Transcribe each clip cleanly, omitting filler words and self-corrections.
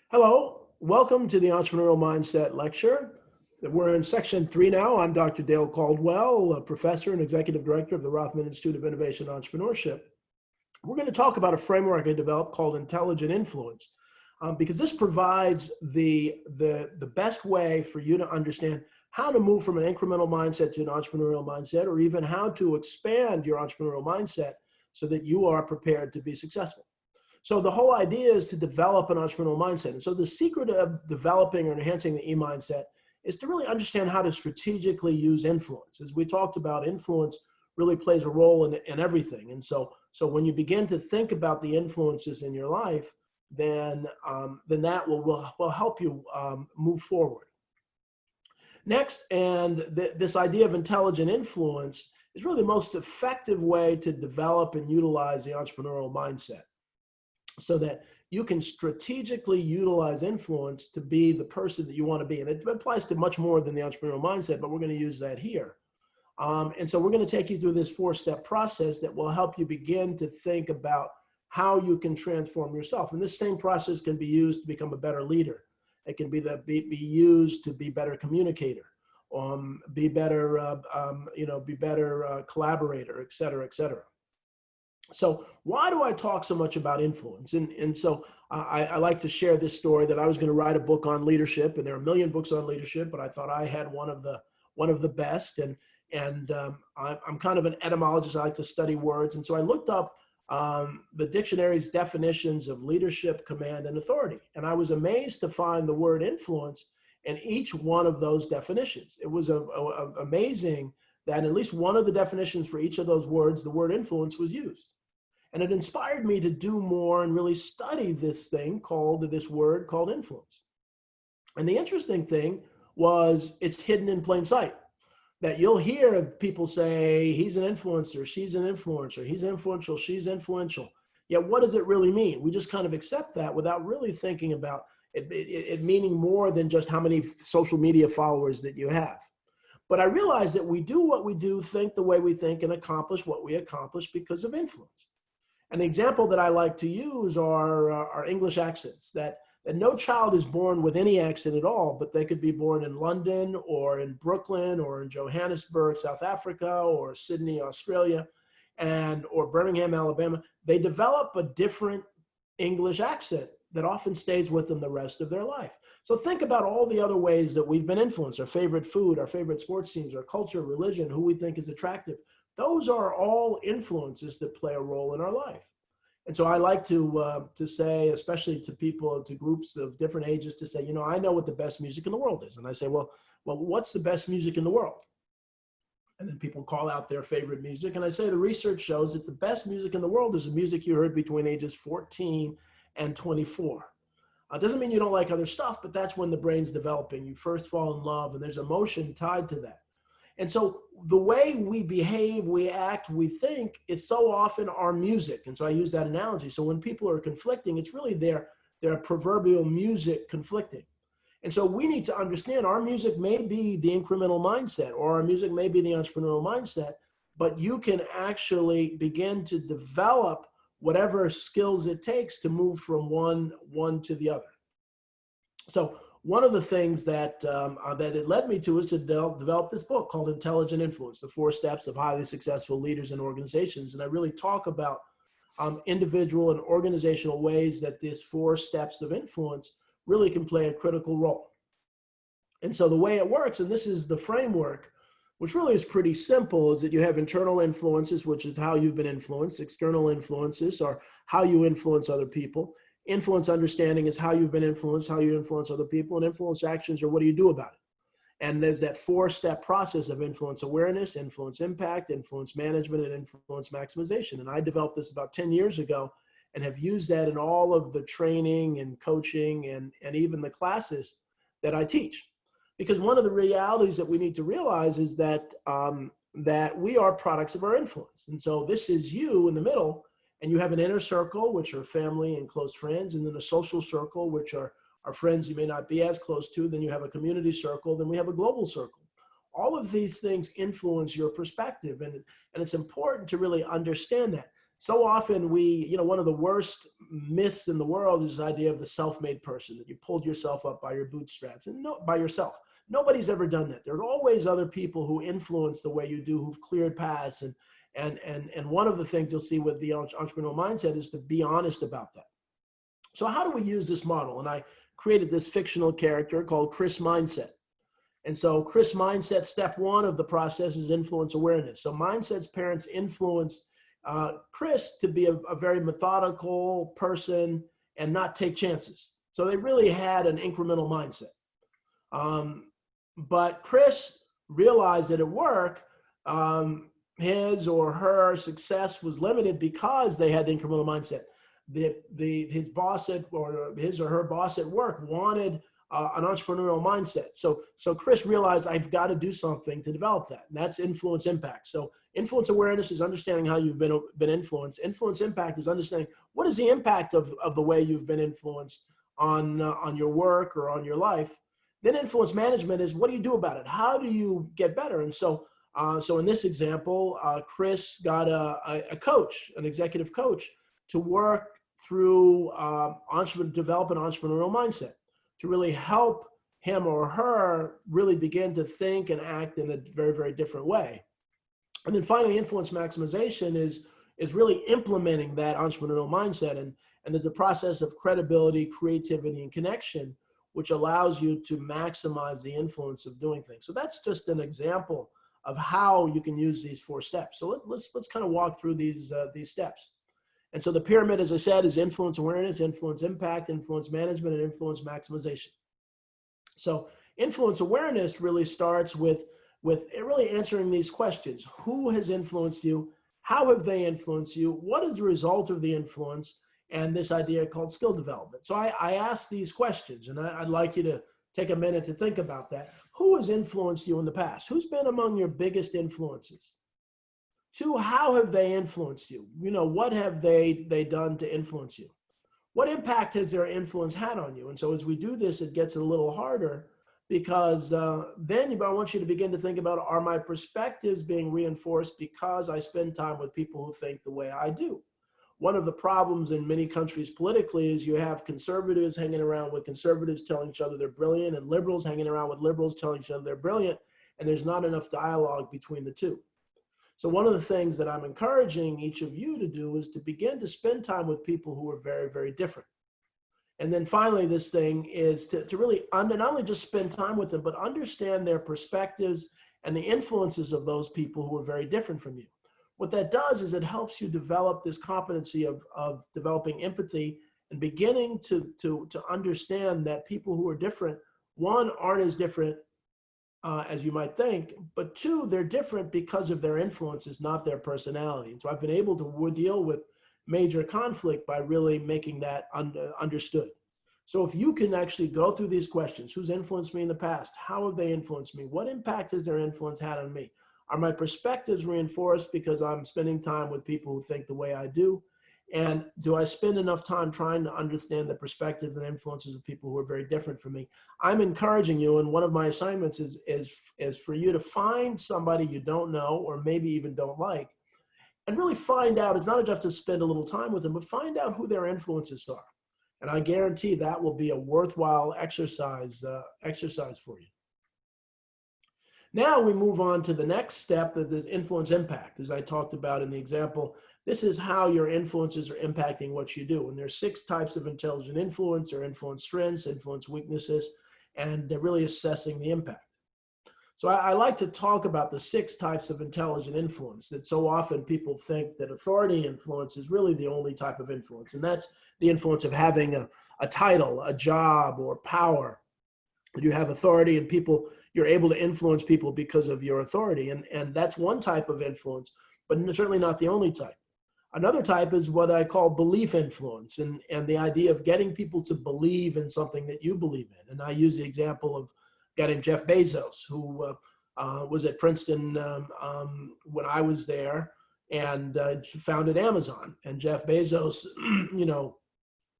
Hello, welcome to the Entrepreneurial Mindset Lecture. We're in section 3 now. I'm Dr. Dale Caldwell, a professor and executive director of the Rothman Institute of Innovation and Entrepreneurship. We're going to talk about a framework I developed called intelligent influence, because this provides the best way for you to understand how to move from an incremental mindset to an entrepreneurial mindset, or even how to expand your entrepreneurial mindset so that you are prepared to be successful. So the whole idea is to develop an entrepreneurial mindset. And so the secret of developing or enhancing the EMindset is to really understand how to strategically use influence. As we talked about, influence really plays a role in everything. And so when you begin to think about the influences in your life, then that will help you move forward. Next, this idea of intelligent influence is really the most effective way to develop and utilize the entrepreneurial mindset, so that you can strategically utilize influence to be the person that you want to be. And it applies to much more than the entrepreneurial mindset, but we're going to use that here. And so we're going to take you through this 4-step process that will help you begin to think about how you can transform yourself. And this same process can be used to become a better leader. It can be used to be a better communicator, be better, be better collaborator, et cetera, et cetera. So why do I talk so much about influence? And so I like to share this story that I was going to write a book on leadership, and there are a million books on leadership, but I thought I had one of the best. And I'm kind of an etymologist. I like to study words. And so I looked up the dictionary's definitions of leadership, command, and authority. And I was amazed to find the word influence in each one of those definitions. It was amazing that in at least one of the definitions for each of those words, the word influence was used. And it inspired me to do more and really study this word called influence. And the interesting thing was it's hidden in plain sight. That you'll hear of people say, he's an influencer, she's an influencer, he's influential, she's influential. Yet what does it really mean? We just kind of accept that without really thinking about it meaning more than just how many social media followers that you have. But I realized that we do what we do, think the way we think, and accomplish what we accomplish because of influence. An example that I like to use are English accents, that no child is born with any accent at all, but they could be born in London or in Brooklyn or in Johannesburg, South Africa, or Sydney, Australia, or Birmingham, Alabama. They develop a different English accent that often stays with them the rest of their life. So think about all the other ways that we've been influenced: our favorite food, our favorite sports teams, our culture, religion, who we think is attractive. Those are all influences that play a role in our life. And so I like to say, especially to people, to groups of different ages, to say, I know what the best music in the world is. And I say, well, what's the best music in the world? And then people call out their favorite music. And I say, the research shows that the best music in the world is the music you heard between ages 14 and 24. It doesn't mean you don't like other stuff, but that's when the brain's developing. You first fall in love, and there's emotion tied to that. And so the way we behave, we act, we think is so often our music. And so I use that analogy. So when people are conflicting, it's really their proverbial music conflicting. And so we need to understand our music may be the incremental mindset, or our music may be the entrepreneurial mindset, but you can actually begin to develop whatever skills it takes to move from one to the other. So one of the things that it led me to is to develop this book called Intelligent Influence, the 4 steps of highly successful leaders and organizations. And I really talk about individual and organizational ways that these 4 steps of influence really can play a critical role. And so the way it works, and this is the framework, which really is pretty simple, is that you have internal influences, which is how you've been influenced. External influences are how you influence other people. Influence understanding is how you've been influenced, how you influence other people, and influence actions are what do you do about it. And there's that 4-step process of influence awareness, influence impact, influence management, and influence maximization. And I developed this about 10 years ago and have used that in all of the training and coaching and even the classes that I teach. Because one of the realities that we need to realize is that we are products of our influence. And so this is you in the middle, and you have an inner circle, which are family and close friends, and then a social circle, which are friends you may not be as close to. Then you have a community circle, then we have a global circle. All of these things influence your perspective, and it's important to really understand that. So often one of the worst myths in the world is the idea of the self-made person, that you pulled yourself up by your bootstraps and by yourself. Nobody's ever done that. There are always other people who influence the way you do, who've cleared paths. And one of the things you'll see with the entrepreneurial mindset is to be honest about that. So how do we use this model? And I created this fictional character called Chris Mindset. And so Chris Mindset, step one of the process is influence awareness. So Mindset's parents influenced Chris to be a very methodical person and not take chances. So they really had an incremental mindset. But Chris realized that at work, his or her success was limited because they had the incremental mindset. His boss or his or her boss at work wanted an entrepreneurial mindset. So Chris realized, I've got to do something to develop that. And that's influence impact. So influence awareness is understanding how you've been influenced. Influence impact is understanding what is the impact of the way you've been influenced on your work or on your life. Then influence management is, what do you do about it? How do you get better? And so in this example, Chris got a coach, an executive coach, to work through develop an entrepreneurial mindset, to really help him or her really begin to think and act in a very, very different way. And then finally, influence maximization is really implementing that entrepreneurial mindset. And there's a process of credibility, creativity, and connection, which allows you to maximize the influence of doing things. So that's just an example of how you can use these 4 steps. So let's kind of walk through these steps. And so the pyramid, as I said, is influence awareness, influence impact, influence management, and influence maximization. So influence awareness really starts with really answering these questions. Who has influenced you? How have they influenced you? What is the result of the influence? And this idea called skill development. So I ask these questions, and I'd like you to take a minute to think about that. Who has influenced you in the past? Who's been among your biggest influences? 2, how have they influenced you? What have they done to influence you? What impact has their influence had on you? And so as we do this, it gets a little harder, because then I want you to begin to think about, are my perspectives being reinforced because I spend time with people who think the way I do? One of the problems in many countries politically is you have conservatives hanging around with conservatives telling each other they're brilliant, and liberals hanging around with liberals telling each other they're brilliant, and there's not enough dialogue between the two. So one of the things that I'm encouraging each of you to do is to begin to spend time with people who are very, very different. And then finally, this thing is to really not only just spend time with them, but understand their perspectives and the influences of those people who are very different from you. What that does is it helps you develop this competency of developing empathy and beginning to understand that people who are different, 1, aren't as different as you might think, but 2, they're different because of their influences, not their personality. And so I've been able to deal with major conflict by really making that understood. So if you can actually go through these questions, who's influenced me in the past? How have they influenced me? What impact has their influence had on me? Are my perspectives reinforced because I'm spending time with people who think the way I do? And do I spend enough time trying to understand the perspectives and influences of people who are very different from me? I'm encouraging you, and one of my assignments is for you to find somebody you don't know or maybe even don't like, and really find out. It's not enough to spend a little time with them, but find out who their influences are. And I guarantee that will be a worthwhile exercise for you. Now we move on to the next step, that is influence impact. As I talked about in the example, this is how your influences are impacting what you do. And there's 6 types of intelligent influence, or influence strengths, influence weaknesses, and they're really assessing the impact. So I like to talk about the 6 types of intelligent influence, that so often people think that authority influence is really the only type of influence. And that's the influence of having a title, a job, or power. You have authority, and you're able to influence people because of your authority. And that's one type of influence, but certainly not the only type. Another type is what I call belief influence, and the idea of getting people to believe in something that you believe in. And I use the example of a guy named Jeff Bezos, who was at Princeton when I was there, and founded Amazon. And Jeff Bezos,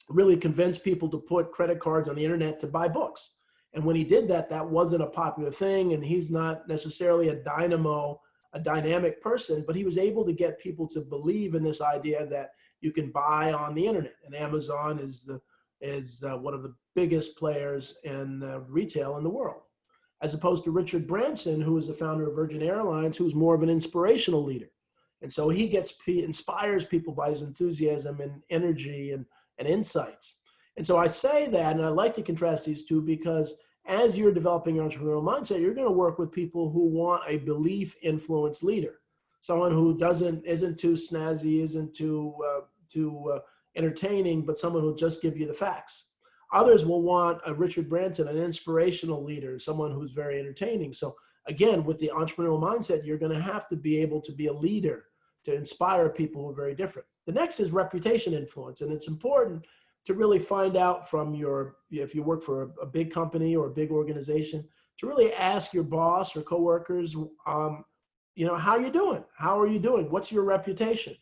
really convinced people to put credit cards on the internet to buy books. And when he did that, that wasn't a popular thing. And he's not necessarily a a dynamic person, but he was able to get people to believe in this idea that you can buy on the internet. And Amazon is one of the biggest players in retail in the world, as opposed to Richard Branson, who is the founder of Virgin Airlines, who's more of an inspirational leader. And so he inspires people by his enthusiasm and energy and insights. And so I say that, and I like to contrast these two because as you're developing your entrepreneurial mindset, you're going to work with people who want a belief influence leader, someone who isn't too snazzy, isn't too entertaining, but someone who'll just give you the facts. Others will want a Richard Branson, an inspirational leader, someone who's very entertaining. So again, with the entrepreneurial mindset, you're going to have to be able to be a leader to inspire people who are very different. The next is reputation influence. And it's important to really find out from if you work for a big company or a big organization, to really ask your boss or coworkers, how are you doing? How are you doing? What's your reputation?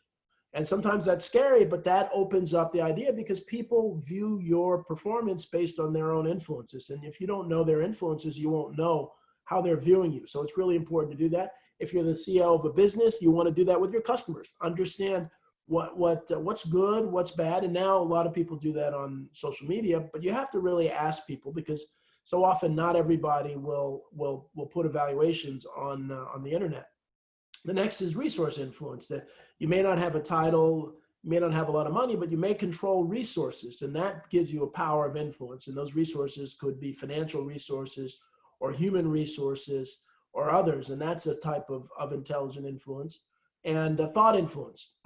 And sometimes that's scary, but that opens up the idea because people view your performance based on their own influences. And if you don't know their influences, you won't know how they're viewing you. So it's really important to do that. If you're the CEO of a business, you want to do that with your customers. Understand what's good, what's bad. And now a lot of people do that on social media, but you have to really ask people because so often not everybody will put evaluations on the internet. The next is resource influence, that you may not have a title, you may not have a lot of money, but you may control resources, and that gives you a power of influence. And those resources could be financial resources or human resources or others, and that's a type of intelligent influence. And thought influence,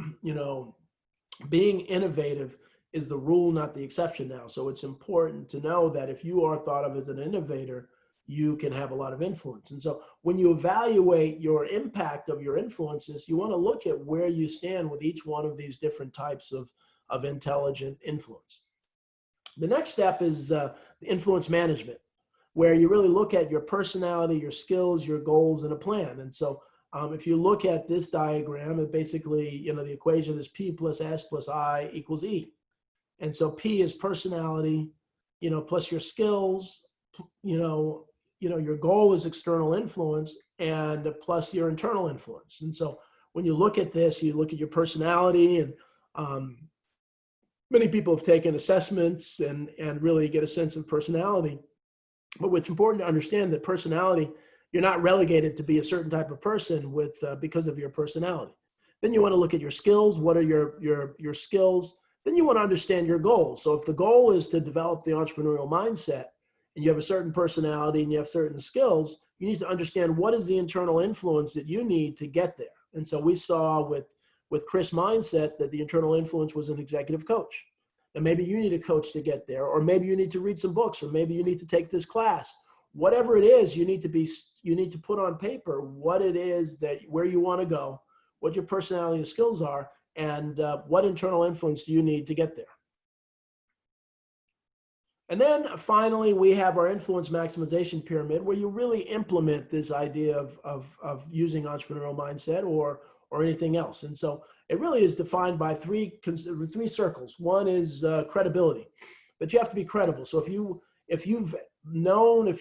being innovative is the rule, not the exception now. So it's important to know that if you are thought of as an innovator, you can have a lot of influence. And so when you evaluate your impact of your influences, you want to look at where you stand with each one of these different types of intelligent influence. The next step is the influence management, where you really look at your personality, your skills, your goals, and a plan. And so if you look at this diagram, it basically, the equation is P plus S plus I equals E. And so P is personality, plus your skills, your goal is external influence, and plus your internal influence. And so when you look at this, you look at your personality, and many people have taken assessments and really get a sense of personality. But what's important to understand that personality, you're not relegated to be a certain type of person because of your personality. Then you want to look at your skills. What are your skills? Then you want to understand your goals. So if the goal is to develop the entrepreneurial mindset, and you have a certain personality and you have certain skills, you need to understand what is the internal influence that you need to get there. And so we saw with Chris' mindset that the internal influence was an executive coach. And maybe you need a coach to get there, or maybe you need to read some books, or maybe you need to take this class. Whatever it is, you need to put on paper what it is where you want to go, what your personality and skills are, and what internal influence do you need to get there. And then finally, we have our influence maximization pyramid, where you really implement this idea of using entrepreneurial mindset or anything else. And so it really is defined by three circles. One is credibility, but you have to be credible. So if you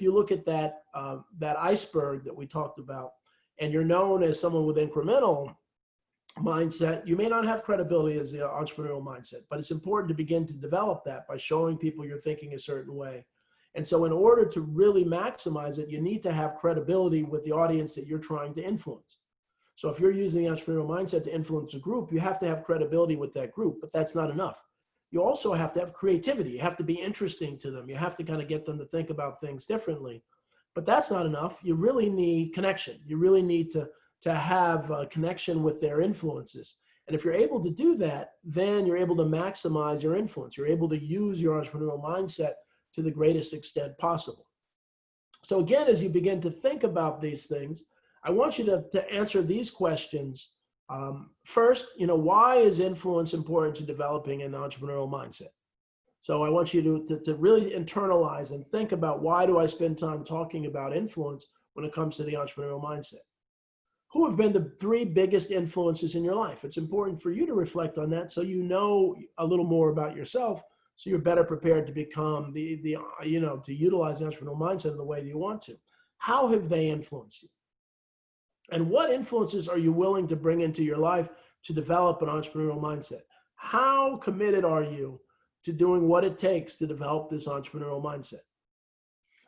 look at that iceberg that we talked about, and you're known as someone with incremental mindset, you may not have credibility as the entrepreneurial mindset, but it's important to begin to develop that by showing people you're thinking a certain way. And so in order to really maximize it, you need to have credibility with the audience that you're trying to influence. So if you're using the entrepreneurial mindset to influence a group, you have to have credibility with that group, but that's not enough. You also have to have creativity. You have to be interesting to them. You have to kind of get them to think about things differently, but that's not enough. You really need connection. You really need to have a connection with their influences. And if you're able to do that, then you're able to maximize your influence. You're able to use your entrepreneurial mindset to the greatest extent possible. So again, as you begin to think about these things, I want you to answer these questions. First, why is influence important to developing an entrepreneurial mindset? So I want you to really internalize and think about, why do I spend time talking about influence when it comes to the entrepreneurial mindset? Who have been the three biggest influences in your life? It's important for you to reflect on that so you know a little more about yourself, so you're better prepared to become to utilize the entrepreneurial mindset in the way that you want to. How have they influenced you? And what influences are you willing to bring into your life to develop an entrepreneurial mindset? How committed are you to doing what it takes to develop this entrepreneurial mindset?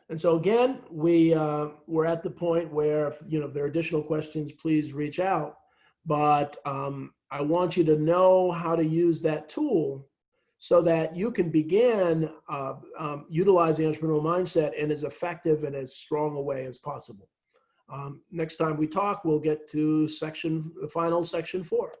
And so again, we're at the point where if there are additional questions, please reach out. But I want you to know how to use that tool so that you can begin utilizing the entrepreneurial mindset in as effective and as strong a way as possible. Next time we talk, we'll get to the final section 4.